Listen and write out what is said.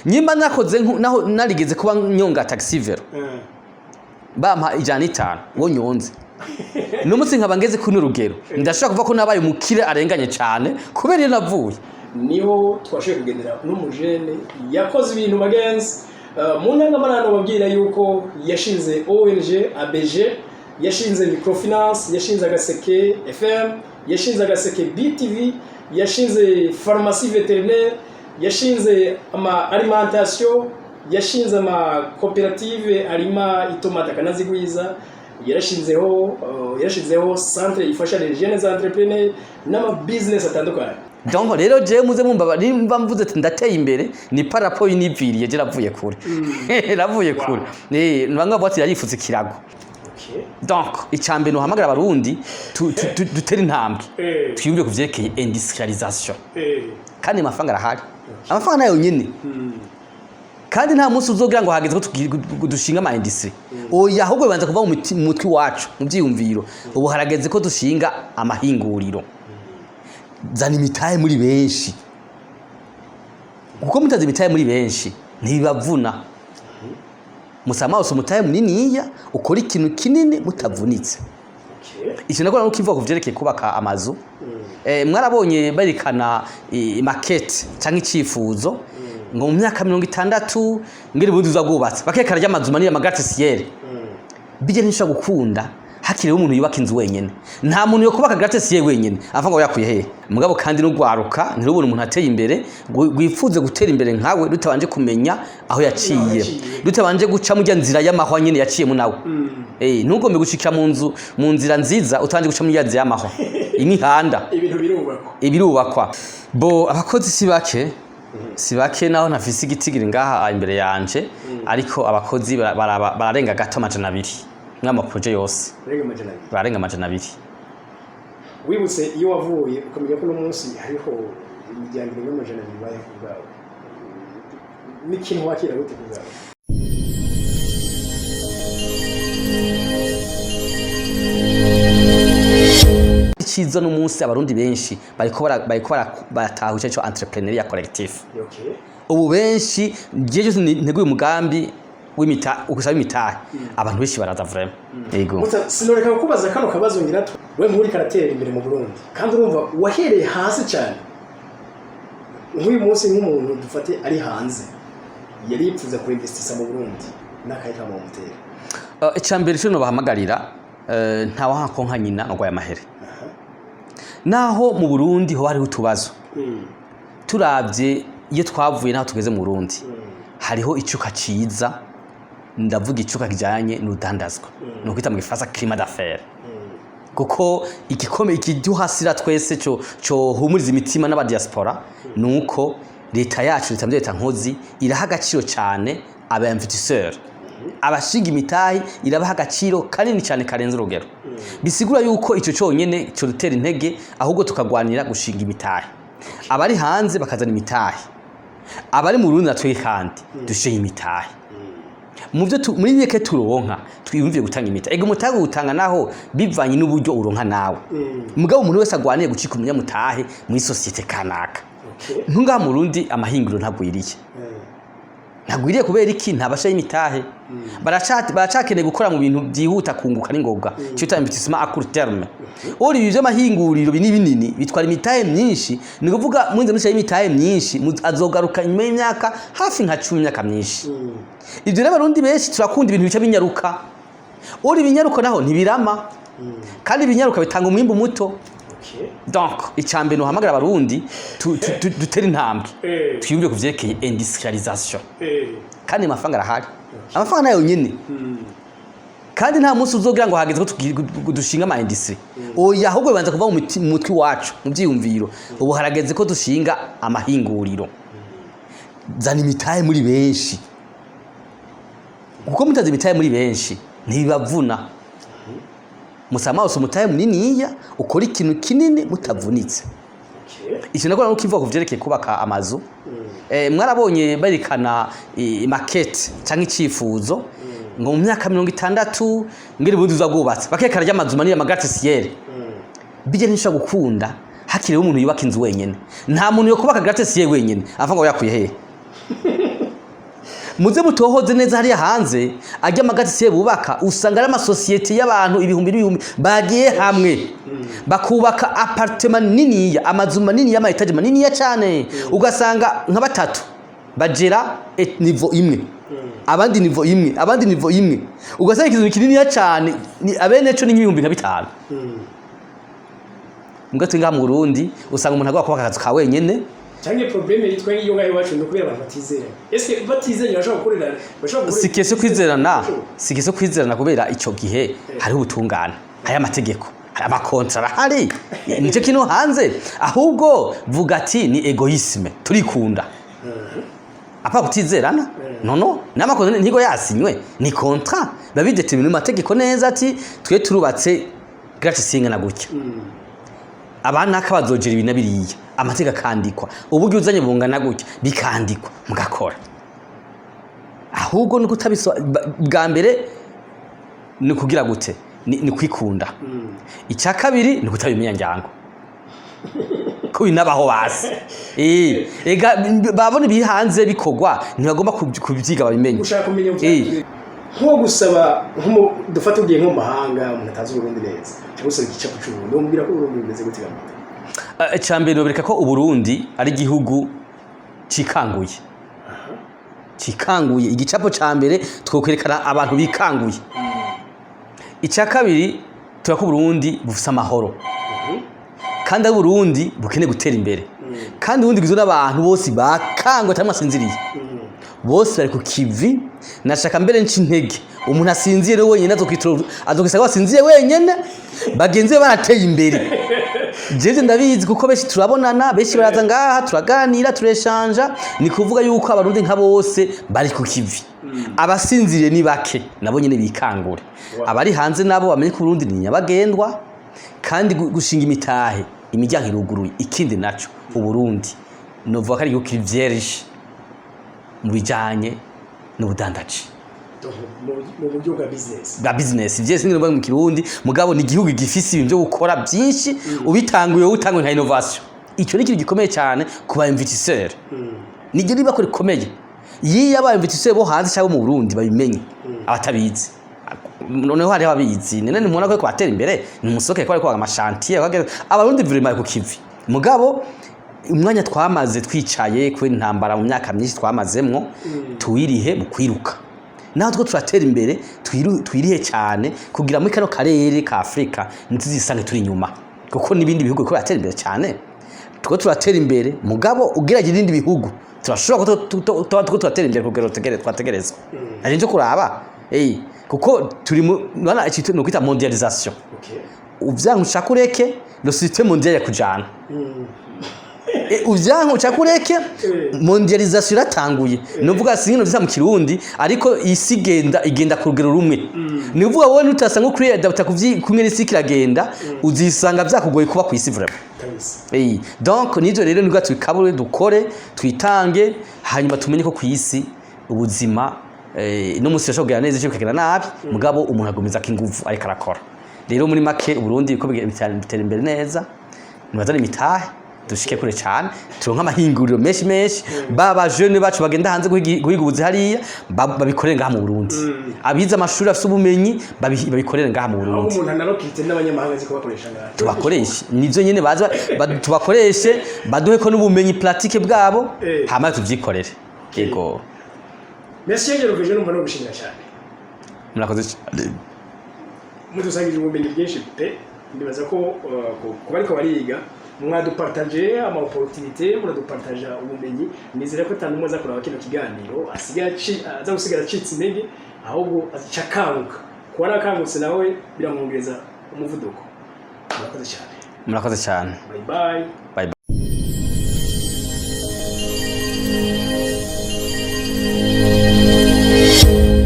nyimba nakoze naho narigeze kuba nyonga taxi vero bampa 150 wo nyonze n'umunsi nkaba ngeze ku n'urugero ndashaka kuva ko nabaye umukire arenganye cyane kubera iyo navuye niho twashoboye kugendera n'umujene yakoze ibintu bagenzi mu ntangamarano babwira yuko yashinze ONG ABG yashinze microfinance yashinze agaseke FM yashinze agaseke BTV yashinze pharmacie vétérinaire yashinze ama alimentation yashinze ama coopérative alima itomata kanazigwiza yarashinzeho centre ifasha les jeunes entrepreneurs n'ama business atandukanye. Donc rero je muze mumba nimba mvuze ati ndateye imbere ni parapo y'iniviriye je ravuye kure ravuye kure nibanga bwati yarifutse kirago. Donc icambe no hamagara abarundi dutera intambwe twiyumve kuvyerekeye industrialisation kandi amafanga arahari amafanga nayo nyine kandi nta munsi uzogira ngo hageze ko dushinga ama industry oya ahubwo banza kuva mu mutwi wacu mu byiyumviro ubu harageze ko dushinga amahinguriro zana imitahe muri benshi kuko mutaze imitahe muri benshi ntibavuna musama wose umutahe muniniya ukora ikintu kinini mutavunitse icyo nakora nukivuga kuvyerekeye kubaka amazu mwarabonye barikana market cyangwa icifuzo ngo mu myaka 60 ngiri bundi uzagubatse bakekara ry'amazu manini amagratte-ciel bije nisha gukunda hakiriho umuntu yubaka inzu wenyene nta muntu yo kubaka gratte-ciel wenyene avanga yakuye he mugabo kandi no gwaruka ntirubona umuntu ateye imbere gwifuze gutera imbere nkawe dutabanje kumenya aho yaciye dutabanje guca mu nzira y'amahwa nyene yaciye mu nawe ntugombe gushika mu nzira nziza utanje guca mu nzira y'amahwa imihanda ibirubakwa bo abakozi sibake naho ntafise igitigiri ngaha imbere yanje ariko abakozi bararenga gato 200 mwama projet yose bararenga 200 wibutse iyo wavuye ukamenya ko no munsi hariho imiryango y'amajana 200 baye kubwawe n'ikintu wakira gute kubwawe ikiza n'umunsi abarundi benshi bariko baratahuye cyo entrepreneuria collectif ubu benshi je nteguye umugambi ukusaba imitahe abantu benshi baraza vraiment yego sinoreka kubaza kano kabazo ngira we muri karatera imbere mu Burundi kandi urumva wahereye hasi cyane nk'uyu munsi nk'umuntu dufate ari hanze yari yipfuza ku investisa mu Burundi nakayika mu mutera icyambere cyo no bahamagarira nta wahakonka nyina ngo yamahere naho mu Burundi ho hariho utubazo turavye iyo twavuye naho tugeze mu Burundi hariho icuka ciza ndavuga icuka kijanye n'udandazwa no kwita mu gifasa climat d'affaires kuko igikome ikiduhasira twese cyo humuriza imitima n'aba diaspora nuko leta yacu leta leta nkozi iraha agaciro cyane aba investisseurs abashiga imitahi irabaha agaciro kanini cyane karenze urugero bisigura yuko ico cyonyene cyo rutera intege ahubwo tukagwanira gushinga imitahi abari hanze bakazana imitahi abari mu Burundi natwe kandi dushinga imitahi mu byo muri nyeke turonka twiyumviye gutanga imitahi ego mutaga gutanga naho bivanye n'uburyo uronka nawe mugabo umuntu wese agwaniye gucika umunyamutahe muri societe kanaka ntunga mu Burundi amahingiro ntagwiriye ntagwiriye kubera iki ntabasha imitahe baracakeneye gukora mu bintu byihuta kunguka n'ingoga cyo ta investissement à court terme uri bije amahinguriro binini bitwara imitahe myinshi ni kuvuga munze mushaye imitahe myinshi azogaruka nyuma y'imyaka hafi nka 10 myaka myinshi ibyo rero abarundi benshi turakunda ibintu bica binyaruka uri binyaruka naho ntibirama kandi binyaruka bitanga umwimbo muto donc icambe no hamagara abarundi dutera intambwe twiyumve kuvyerekeye industrialisation kandi amafanga arahari amafanga nayo nyine kandi nta munsi uzogira ngo hageze ko dushinga ama industry oya ahubwo banza kuva mu mutwi wacu mu byiyumviro ubu harageze ko dushinga amahinguriro zana imitahe muri benshi kuko mutaze imitahe muri benshi ntibavuna musama wose umutahe muniniya ukora ikintu kinini mutavunitse icyo nakora nukivuga kuvyerekeye kubaka amazu mwarabonye barikana market cyangwa icifuzo ngo mu myaka 60 ngiri bundi uzagubatse bakekara ry'amazu manini amagratte-ciel bije nisha gukunda hakiriho umuntu yubaka inzu wenyene nta muntu yo kubaka gratte-ciel wenyene avanga yakuye he muze mutohoze neza hariya hanze ajya magatisi bubaka usanga ari amasosiyete y'abantu ibihumbi bagiye hamwe bakubaka apartment niniya amazu manini y'amaetaje manini cyane ugasanga nka batatu bagera niveau imwe abandi niveau imwe abandi niveau imwe ugasanga ikintu kinini cyane abene cyo ni nk'ibihumbi nka 5 mugato nga mu Burundi usanga umuntu agwa kubaka akazu ka wenyene cyangwa problème yitwa iyo ngayo wacu no kubera abantu batizera ese batizera bashobora gukorera sikese kwizerana sikese kwizerana kubera ico gihe hari ubutungane hari amategeko hari amakontra hari nico kino hanze ahubwo vuga ati ni egoisme turikunda apa kutizerana nono namakontra ntigo yasinywe ni kontra babidetermine mu mategeko neza ati twe turubatse gratis singana gutya abana akabazogera ibinabiriye amategeko akandikwa uburyo uzanye bungana gutya bikandikwa mugakora ahubwo nuko utabiso bwa mbere ni kugira gute ni kwikunda icya kabiri ni kutabimenya njyango ko binabaho basi ega babone bihanze bikogwa ntibagomba kubyiga babimenye ushaka kumenya nko gusaba dufata ugiye nko mahanga umuntu atazi Burundi neza gusaba igicapo cy'uburundi umbwira ko Burundi bimeze gute gamata cyambere nobereka ko Uburundi ari igihugu cikanguye cikanguye igicapo cyambere twokwerekana abantu bikanguye icya kabiri turako Burundi bufisa amahoro kandi ari Burundi bukene gutera imbere kandi Burundi gizwe n'abantu bose bakangwa tamasinziriye bose bari ku kivi nashaka mbere ncintege umuntu asinziye rero wenyine azokwisaga wasinziye wenyene bagenzi barateye imbere jeje ndabizi kuko beshi turabonana beshi baraza ngaha turaganira tureshanja ni kuvuga yuko abarundi nka bose bari ku kivi abasinziriye ni bake nabo nyene bikangure abari hanze nabo bamenye ko Burundi ni nyabagendwa kandi gushinga imitahe imiryango iruguruye ikindi naco Uburundi novuga ko ari yuko vierge mu bijanye n'ubudandaji mu buryo bwa business byese ngiro mu Kirundi mugabo ni igihugu gifise ibintu byo gukora byinshi ubitanguye utangwe nka innovation icyo ni ikintu gikomeye cyane ku ba investisseur nige riba ko rikomeye yiya ba investisseur bo hanze cyangwa mu Burundi babimenye abatabizi noneho hari ababizi nene nimubona ko kwatera imbere ni umusoke ko ari kwa amashantier abarundi vraiment ku kivi mugabo umwanya twamaze twicaye kwe intambara mu myaka myinshi twamazemwo tuwirihe mu kwiruka naho two turatera imbere twirihe cyane kugira muri kano karere ka Afrika ntizisange turi nyuma kuko nibindi bihugu ko batera imbere cyane two turatera imbere mugabo ugeragira ibindi bihugu turashobora ko turatera imbere kugero twategerezwa ari nje kuraba kuko turi nana ikintu no kwita mondialisation uvyanku chakureke le système mondial yakujana uvyanku chakureke mondialisation iratanguye novuga singino visa mu Kirundi ariko isi igenda ku rugero rumwe nivuga wowe nutasanga kuri adapta kumwe n'isi kiragenda uzisanga vyakugoye kuba ku isi vraiment donc nizo rero nibwo twikabure dukore twitange hanyuma tumenye ko ku isi ubuzima no musi yashobora neza cyo kagera nabi mugabo umuntu agomeza kinguvu ariko arakora rero muri make Burundi ko bitera imbere neza nibazana imitahe dushike kure cyane turonka amahinguriro menshi baba jeune bacu bagenda hanze guhiga ubuzi hariya babikorera ngaha mu Burundi abiza amashuri afite ubumenyi babikorera ngaha mu Burundi umuntu anarokite n'abanyamahanga ziko bakoresha ngaha tubakoresha nivyo nyene baza tubakoreshe baduhe ko n'ubumenyi pratique bwabo hama tuvyikorere yego Merci Jean-Roger numva no gushimira cyane murakoze cyane mudusangije ubumenyi bwinshi pe ndibaza ko kuba ariko bariga mwadupartage ama opportunité muradupartage ubumenyi nizere ko tanumwe za kuraba kino kiganiro aza gusigara citse intege ahubwo acakanguka kuba nakangutse nawe biramwongereza umuvuduko murakoze cyane bye bye